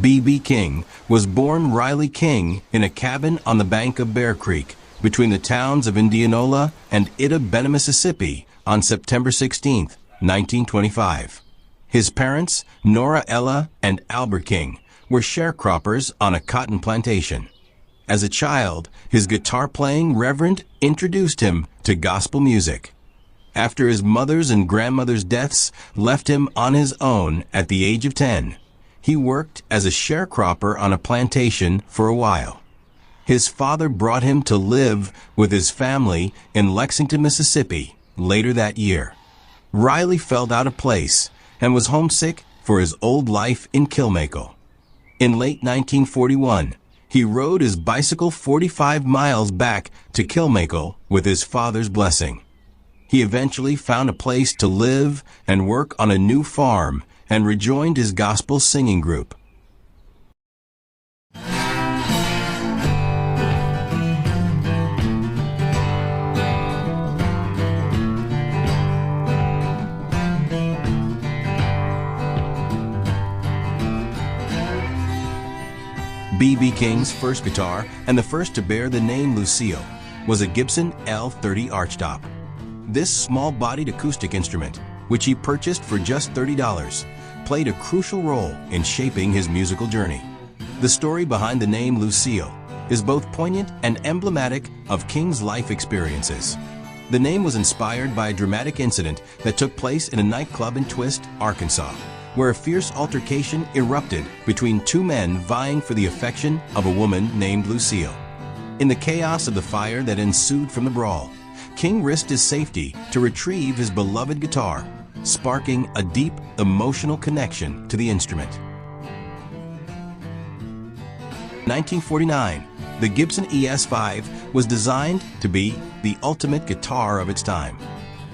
B.B. King was born Riley King in a cabin on the bank of Bear Creek between the towns of Indianola and Itta Bena, Mississippi on September 16, 1925. His parents, Nora Ella and Albert King, were sharecroppers on a cotton plantation. As a child, his guitar-playing reverend introduced him to gospel music. After his mother's and grandmother's deaths left him on his own at the age of 10, he worked as a sharecropper on a plantation for a while. His father brought him to live with his family in Lexington, Mississippi later that year. Riley felt out of place and was homesick for his old life in Kilmacle. In late 1941, he rode his bicycle 45 miles back to Kilmacle with his father's blessing. He eventually found a place to live and work on a new farm and rejoined his gospel singing group. B.B. King's first guitar, and the first to bear the name Lucille, was a Gibson L-30 archtop. This small-bodied acoustic instrument, which he purchased for just $30, played a crucial role in shaping his musical journey. The story behind the name Lucille is both poignant and emblematic of King's life experiences. The name was inspired by a dramatic incident that took place in a nightclub in Twist, Arkansas, where a fierce altercation erupted between two men vying for the affection of a woman named Lucille. In the chaos of the fire that ensued from the brawl, King risked his safety to retrieve his beloved guitar, sparking a deep emotional connection to the instrument. In 1949, the Gibson ES-5 was designed to be the ultimate guitar of its time.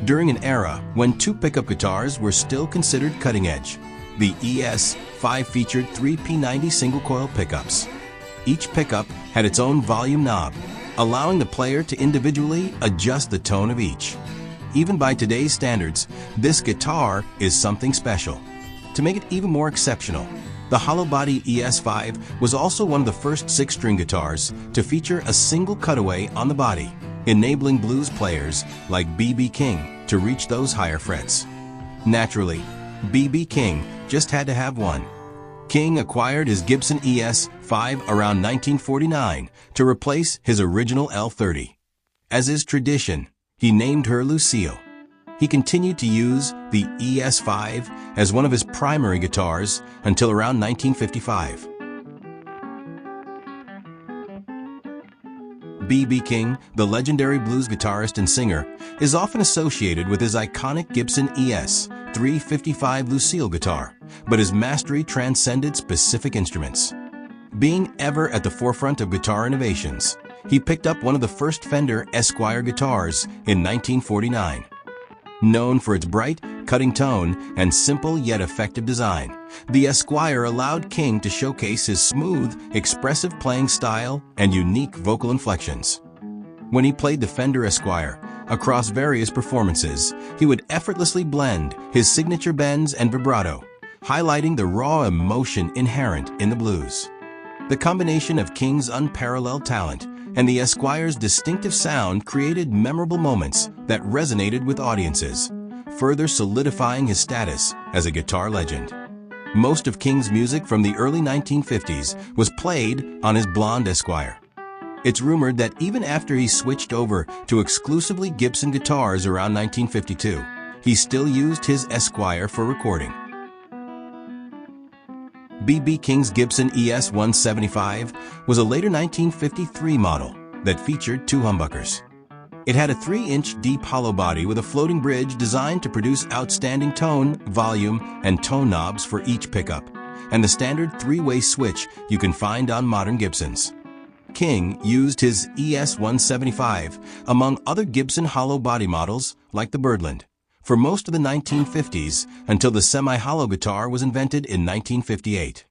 During an era when two pickup guitars were still considered cutting edge, the ES-5 featured three P90 single-coil pickups. Each pickup had its own volume knob, allowing the player to individually adjust the tone of each. Even by today's standards, this guitar is something special. To make it even more exceptional, the hollow body ES-5 was also one of the first 6-string guitars to feature a single cutaway on the body, enabling blues players like B.B. King to reach those higher frets. Naturally, B.B. King just had to have one. King acquired his Gibson ES-5 around 1949 to replace his original L-30. As is tradition, he named her Lucille. He continued to use the ES-5 as one of his primary guitars until around 1955. B.B. King, the legendary blues guitarist and singer, is often associated with his iconic Gibson ES-335 Lucille guitar, but his mastery transcended specific instruments. Being ever at the forefront of guitar innovations, he picked up one of the first Fender Esquire guitars in 1949. Known for its bright, cutting tone and simple yet effective design, the Esquire allowed King to showcase his smooth, expressive playing style and unique vocal inflections. When he played the Fender Esquire across various performances, he would effortlessly blend his signature bends and vibrato, highlighting the raw emotion inherent in the blues. The combination of King's unparalleled talent and the Esquire's distinctive sound created memorable moments that resonated with audiences, further solidifying his status as a guitar legend. Most of King's music from the early 1950s was played on his blonde Esquire. It's rumored that even after he switched over to exclusively Gibson guitars around 1952, he still used his Esquire for recording. B.B. King's Gibson ES-175 was a later 1953 model that featured two humbuckers. It had a 3-inch deep hollow body with a floating bridge designed to produce outstanding tone, volume, and tone knobs for each pickup, and the standard 3-way switch you can find on modern Gibsons. King used his ES-175 among other Gibson hollow body models like the Birdland for most of the 1950s until the semi-hollow guitar was invented in 1958.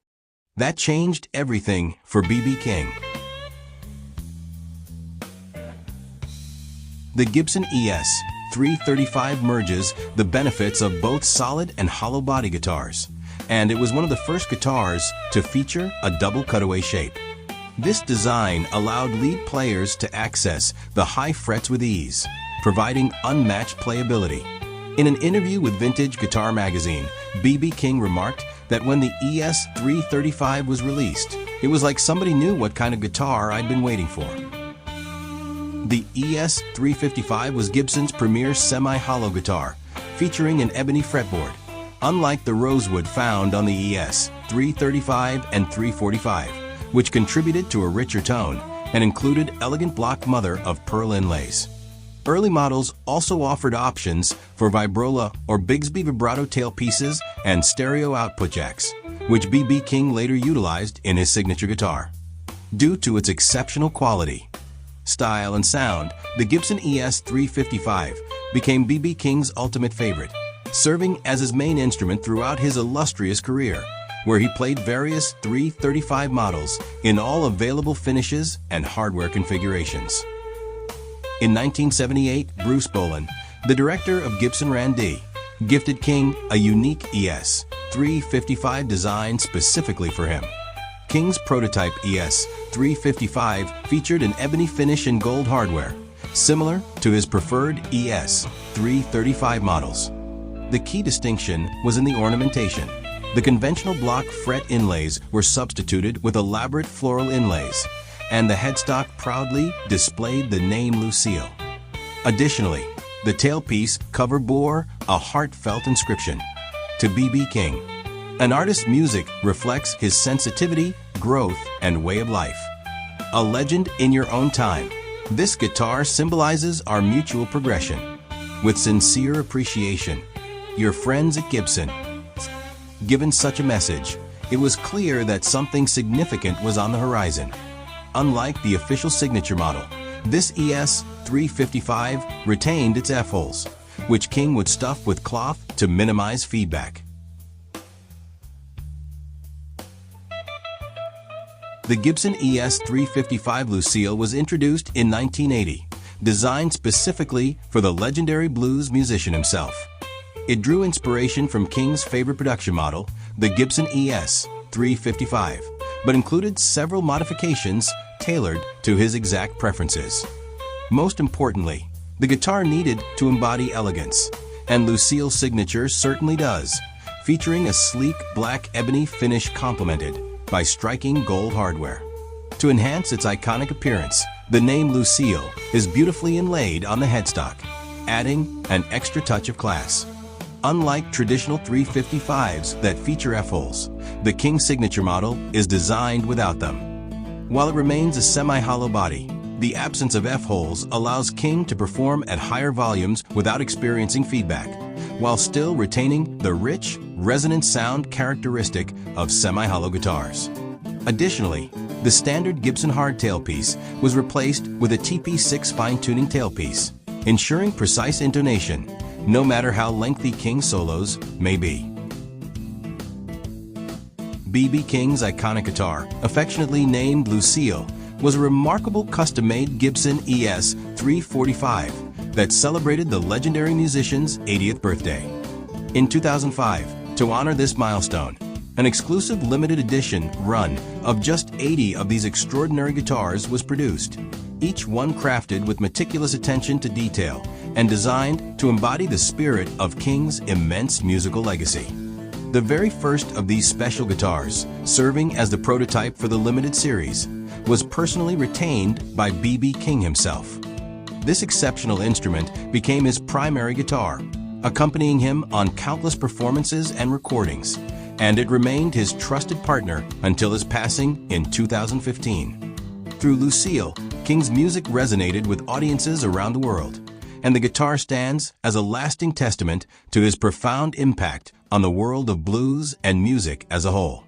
That changed everything for B.B. King. The Gibson ES-335 merges the benefits of both solid and hollow body guitars, and it was one of the first guitars to feature a double cutaway shape. This design allowed lead players to access the high frets with ease, providing unmatched playability. In an interview with Vintage Guitar magazine, B.B. King remarked that when the ES-335 was released, it was like somebody knew what kind of guitar I'd been waiting for. The ES-335 was Gibson's premier semi-hollow guitar, featuring an ebony fretboard, unlike the rosewood found on the ES-335 and 345, which contributed to a richer tone and included elegant block mother of pearl inlays. Early models also offered options for vibrola or Bigsby vibrato tailpieces and stereo output jacks, which B.B. King later utilized in his signature guitar. Due to its exceptional quality, style, and sound, the Gibson ES-335 became B.B. King's ultimate favorite, serving as his main instrument throughout his illustrious career, where he played various 335 models in all available finishes and hardware configurations. In 1978, Bruce Boland, the director of Gibson R&D, gifted King a unique ES-335 designed specifically for him. King's prototype ES-335 featured an ebony finish and gold hardware, similar to his preferred ES-335 models. The key distinction was in the ornamentation. The conventional block fret inlays were substituted with elaborate floral inlays, and the headstock proudly displayed the name Lucille. Additionally, the tailpiece cover bore a heartfelt inscription, "To B.B. King." An artist's music reflects his sensitivity, growth, and way of life. A legend in your own time, this guitar symbolizes our mutual progression. With sincere appreciation, your friends at Gibson. Given such a message, it was clear that something significant was on the horizon. Unlike the official signature model, this ES-335 retained its F-holes, which King would stuff with cloth to minimize feedback. The Gibson ES-335 Lucille was introduced in 1980, designed specifically for the legendary blues musician himself. It drew inspiration from King's favorite production model, the Gibson ES-355, but included several modifications tailored to his exact preferences. Most importantly, the guitar needed to embody elegance, and Lucille's signature certainly does, featuring a sleek black ebony finish complemented by striking gold hardware. To enhance its iconic appearance, the name Lucille is beautifully inlaid on the headstock, adding an extra touch of class. Unlike traditional 355s that feature F-holes, the King signature model is designed without them. While it remains a semi-hollow body, the absence of F-holes allows King to perform at higher volumes without experiencing feedback, while still retaining the rich, resonant sound characteristic of semi-hollow guitars. Additionally, the standard Gibson hardtail piece was replaced with a TP6 fine-tuning tailpiece, ensuring precise intonation, no matter how lengthy King solos may be. B.B. King's iconic guitar, affectionately named Lucille, was a remarkable custom-made Gibson ES-335 that celebrated the legendary musician's 80th birthday. In 2005, to honor this milestone, an exclusive limited edition run of just 80 of these extraordinary guitars was produced, each one crafted with meticulous attention to detail and designed to embody the spirit of King's immense musical legacy. The very first of these special guitars, serving as the prototype for the limited series, was personally retained by B.B. King himself. This exceptional instrument became his primary guitar, accompanying him on countless performances and recordings, and it remained his trusted partner until his passing in 2015. Through Lucille, King's music resonated with audiences around the world, and the guitar stands as a lasting testament to his profound impact on the world of blues and music as a whole.